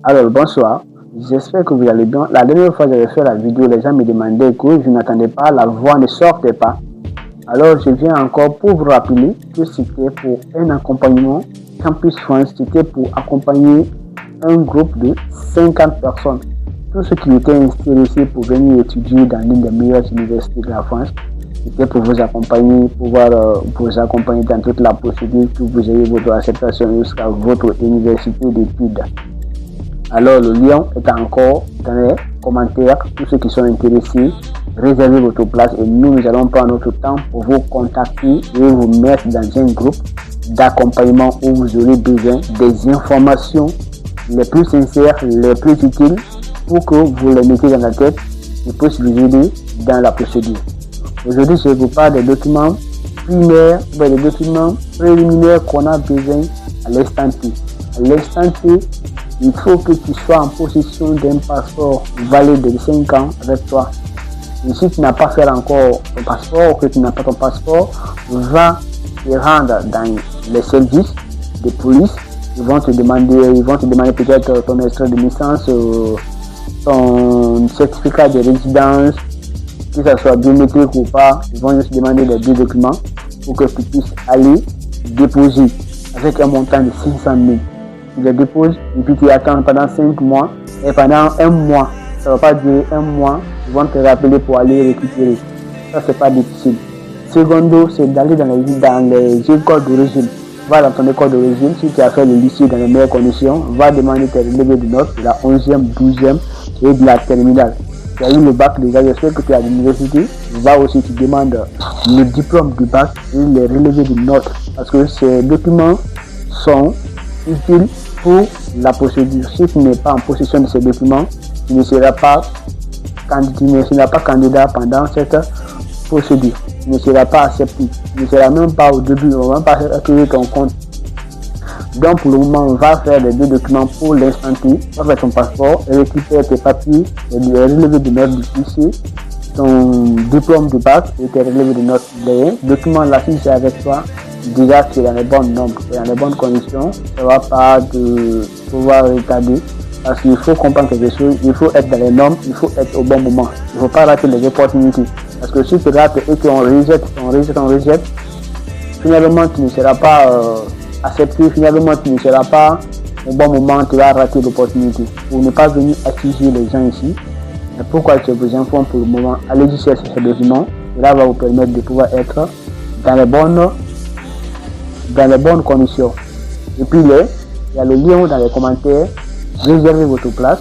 Alors, bonsoir. J'espère que vous allez bien. La dernière fois que j'avais fait la vidéo, les gens me demandaient que je n'attendais pas, la voix ne sortait pas. Alors, je viens encore pour vous rappeler que c'était pour un accompagnement Campus France, c'était pour accompagner un groupe de 50 personnes. Tous ceux qui étaient intéressés pour venir étudier dans l'une des meilleures universités de la France, c'était pour vous accompagner, pouvoir vous accompagner dans toute la procédure, que vous ayez votre acceptation jusqu'à votre université d'études. Alors le lien est encore dans les commentaires. Tous ceux qui sont intéressés, réservez votre place et nous allons prendre notre temps pour vous contacter et vous mettre dans un groupe d'accompagnement où vous aurez besoin des informations les plus sincères, les plus utiles pour que vous les mettiez dans la tête et puisse vous aider dans la procédure. Aujourd'hui, je vous parle des documents primaires, des documents préliminaires qu'on a besoin à l'instant T. À l'instant T, il faut que tu sois en possession d'un passeport valide de 5 ans avec toi. Et si tu n'as pas fait encore ton passeport ou que tu n'as pas ton passeport, va te rendre dans les services de police. Ils vont te demander peut-être ton extrait de naissance, ton certificat de résidence, que ça soit biométrique ou pas. Ils vont juste demander les deux documents pour que tu puisses aller déposer avec un montant de 500 000. Tu les déposes et puis tu attends pendant 5 mois et pendant un mois, ça ne va pas durer un mois, ils vont te rappeler pour aller récupérer. Ça, c'est pas difficile. Secondo, c'est d'aller dans les écoles d'origine. Va dans ton école d'origine, si tu as fait le lycée dans les meilleures conditions, va demander tes relevés de notes de la 11e, 12e et de la terminale. Tu as eu le bac déjà, j'espère que tu es à l'université. Va aussi, tu demandes le diplôme du bac et les relevés de notes. Parce que ces documents sont utiles pour la procédure. Si tu n'es pas en possession de ces documents, tu ne seras pas candidat pendant cette procédure. Tu ne seras pas accepté. Tu ne seras même pas au début, on ne va pas accueillir ton compte. Donc pour le moment, on va faire les deux documents pour l'instant T. On va faire ton passeport, récupérer tes papiers, les relevés de notes du lycée, ton diplôme de bac et tes relevés de notes. Les documents là, si c'est avec toi, déjà tu es dans les bonnes normes, tu es dans les bonnes conditions, ça ne va pas te pouvoir retarder. Parce qu'il faut comprendre quelque chose, il faut être dans les normes, il faut être au bon moment. Il ne faut pas rater les opportunités. Parce que si tu rates et qu'on rejette, finalement tu ne seras pas accepté, finalement tu ne seras pas au bon moment, tu vas rater l'opportunité. Pour ne pas venir accuser les gens ici, et pourquoi je vous informe pour le moment, allez-y chercher ces documents, cela va vous permettre de pouvoir être dans les bonnes conditions. Et puis il y a le lien dans les commentaires. Réservez votre place.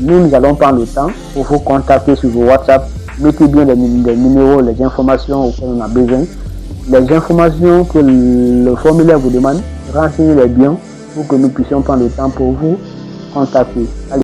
Nous allons prendre le temps pour vous contacter sur vos WhatsApp. Mettez bien les numéros, les informations auxquelles on a besoin. Les informations que le formulaire vous demande, renseignez-les bien pour que nous puissions prendre le temps pour vous contacter. Allez.